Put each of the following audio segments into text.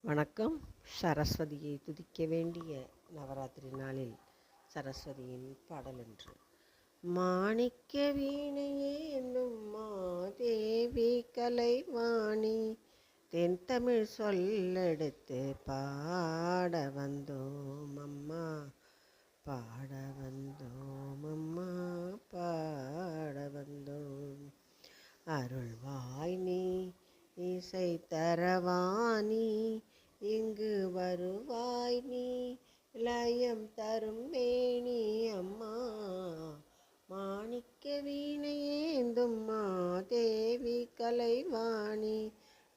வணக்கம். சரஸ்வதியை துதிக்க வேண்டிய நவராத்திரி நாளில் சரஸ்வதியின் பாடல் என்று. மாணிக்க வீணையே என்னும் மாதேவி கலைவாணி தென்தமிழ் சொல்லெடுத்து பாட வந்தோம் அம்மா, பாட வந்தோம் அம்மா, பாட வந்தோம். அருள்வாய் நீ இசை தரவாணி, இங்கு வருவாய் நீ லயம் தரும் வேணி அம்மா. மாணிக்க வீணையேந்தும் மாதேவி கலைவாணி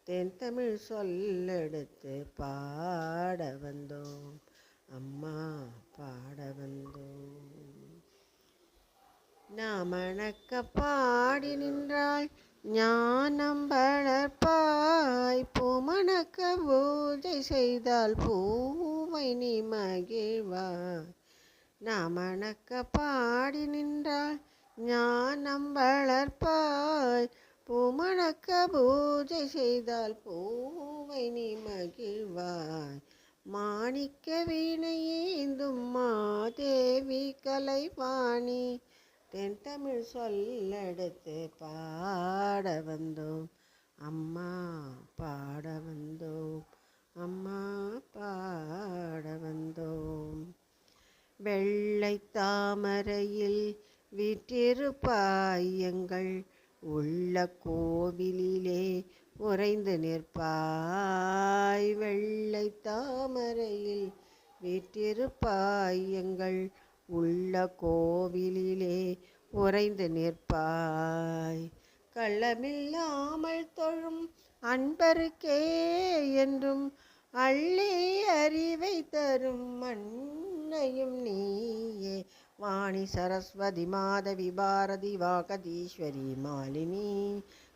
தென்தமிழ் சொல்லெடுத்து பாட வந்தோம் அம்மா, பாட வந்தோம். நாமணக்க பாடி நின்றாள் ஞானம் வளர்ப்பாய், பூமணக்க பூஜை செய்தால் பூவை நீ மகிழ்வாய். நாமணக்க பாடி நின்றாள் ஞானம் வளர்ப்பாய், பூமணக்க பூஜை செய்தால் பூவை நீ மகிழ்வாய். மாணிக்க வீணையேந்தும் மாதேவி கலைவாணி தென்தமிழ் சொல்லெடுத்து பாட வந்தோம் அம்மா, பாட வந்தோம் அம்மா, பாட வந்தோம். வெள்ளை தாமரையில் வீற்றிருப்பாய், எங்கள் உள்ள கோவிலிலே உறைந்து நிற்பாய். வெள்ளை தாமரையில் வீற்றிருப்பாய், எங்கள் உள்ள கோவிலிலே உறைந்து நிற்பாய். கள்ளமில்லாமல் தொழும் அன்பருக்கே என்றும் அள்ளி அறிவை தரும் அன்னையும் நீயே. வாணி சரஸ்வதி மாதவி பாரதி வாகதீஸ்வரி மாலினி,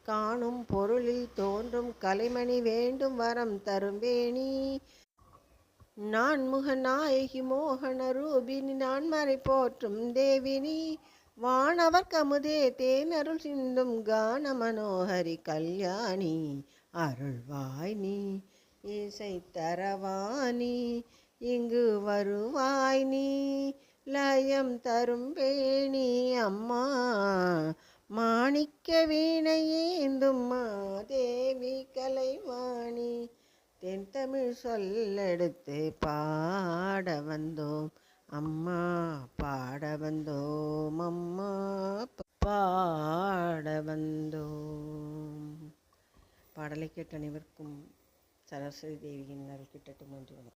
காணும் பொருளில் தோன்றும் கலைமணி வேண்டும் வரம் தரும் வேணி. நான்முக நாயகி மோகன ரூபினி நான்மறை போற்றும் தேவினி, வானவர் கமுதே தேனருள் சிந்தும் கான மனோஹரி கல்யாணி. அருள்வாய் நீ இசை தரவாணி, இங்கு வருவாய் நீ லயம் தரும் வேணி அம்மா. மாணிக்க வீணையேந்தும் மாதேவி கலைவாணி தென்தமிழ் சொல்லெடுத்து பாட வந்தோம் அம்மா, பாட வந்தோம் அம்மா, பாட வந்தோம். பாடலை கேட்ட அனைவருக்கும் சரஸ்வதி தேவியின் அருள் கிட்டட்டும்.